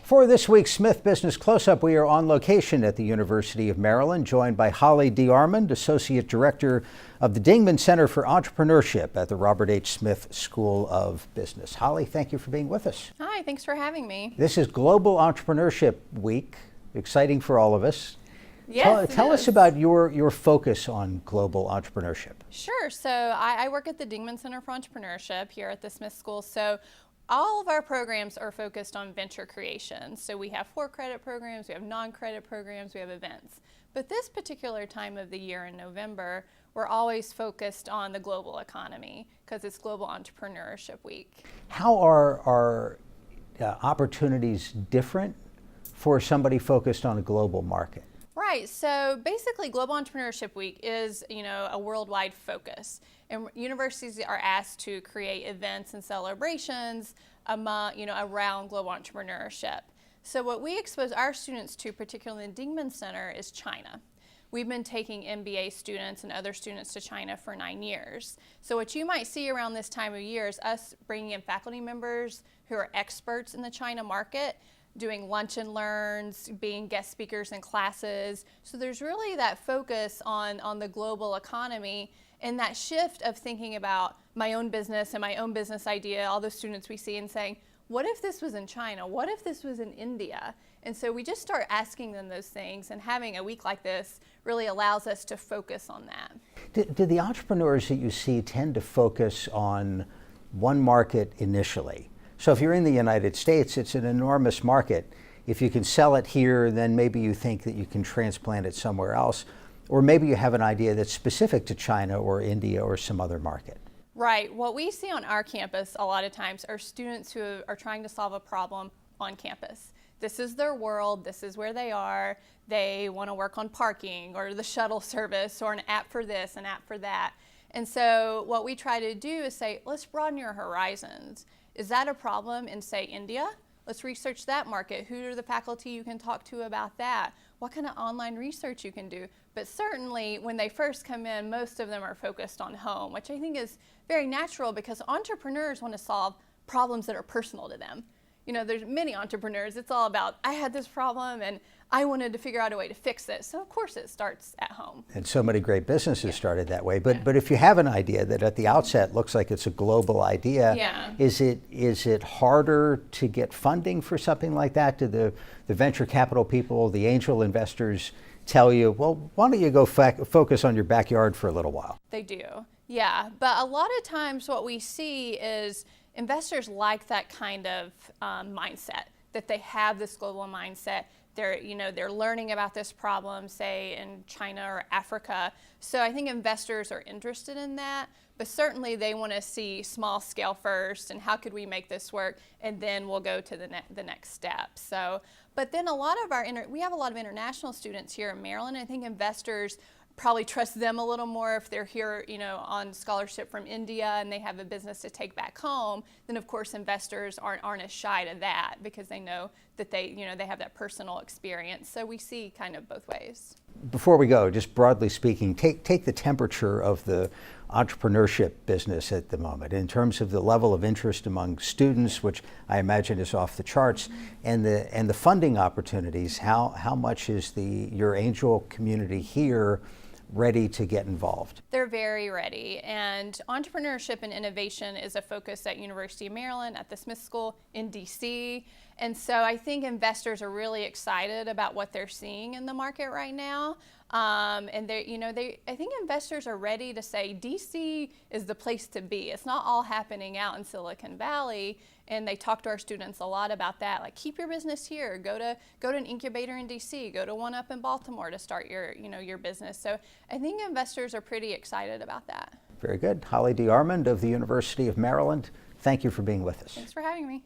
For this week's Smith Business Close-Up, we are on location at the University of Maryland, joined by Holly DeArmond, Associate Director of the Dingman Center for Entrepreneurship at the Robert H. Smith School of Business. Holly, thank you for being with us. Hi, thanks for having me. This is Global Entrepreneurship Week, exciting for all of us. Yes, Tell us about your focus on global entrepreneurship. Sure. So I work at the Dingman Center for Entrepreneurship here at the Smith School. So all of our programs are focused on venture creation. So we have for-credit programs, we have non-credit programs, we have events. But this particular time of the year in November, we're always focused on the global economy because it's Global Entrepreneurship Week. How are opportunities different for somebody focused on a global market? Right, so basically Global Entrepreneurship Week is, a worldwide focus. And universities are asked to create events and celebrations around global entrepreneurship. So what we expose our students to, particularly in Dingman Center, is China. We've been taking MBA students and other students to China for 9 years. So what you might see around this time of year is us bringing in faculty members who are experts in the China market, doing lunch and learns, being guest speakers in classes. So there's really that focus on the global economy and that shift of thinking about my own business and my own business idea, all the students we see and saying, what if this was in China? What if this was in India? And so we just start asking them those things, and having a week like this really allows us to focus on that. Do the entrepreneurs that you see tend to focus on one market initially? So if you're in the United States, it's an enormous market. If you can sell it here, then maybe you think that you can transplant it somewhere else. Or maybe you have an idea that's specific to China or India or some other market. Right. What we see on our campus a lot of times are students who are trying to solve a problem on campus. This is their world. This is where they are. They want to work on parking or the shuttle service or an app for this, an app for that. And so what we try to do is say, let's broaden your horizons. Is that a problem in, say, India? Let's research that market. Who are the faculty you can talk to about that? What kind of online research you can do? But certainly when they first come in, most of them are focused on home, which I think is very natural because entrepreneurs want to solve problems that are personal to them. There's many entrepreneurs, it's all about, I had this problem and I wanted to figure out a way to fix it. So of course it starts at home. And so many great businesses started that way. But if you have an idea that at the outset looks like it's a global idea, is it harder to get funding for something like that? Do the venture capital people, the angel investors tell you, well, why don't you go focus on your backyard for a little while? They do, yeah. But a lot of times what we see is investors like that kind of mindset, that they have this global mindset. They're learning about this problem, say in China or Africa. So I think investors are interested in that, but certainly they want to see small scale first and how could we make this work, and then we'll go to the next step. So, but then we have a lot of international students here in Maryland. I think investors probably trust them a little more if they're here, on scholarship from India and they have a business to take back home. Then of course investors aren't as shy to that because they know that they have that personal experience. So we see kind of both ways. Before we go, just broadly speaking, take the temperature of the entrepreneurship business at the moment in terms of the level of interest among students, which I imagine is off the charts, and the funding opportunities. How much is your angel community here ready to get involved? They're very ready, and entrepreneurship and innovation is a focus at University of Maryland, at the Smith School, in DC. And so I think investors are really excited about what they're seeing in the market right now. And I think investors are ready to say DC is the place to be. It's not all happening out in Silicon Valley. And they talk to our students a lot about that, like keep your business here, go to an incubator in DC, go to one up in Baltimore to start your business. So I think investors are pretty excited about that. Very good. Holly DeArmond of the University of Maryland, thank you for being with us. Thanks for having me.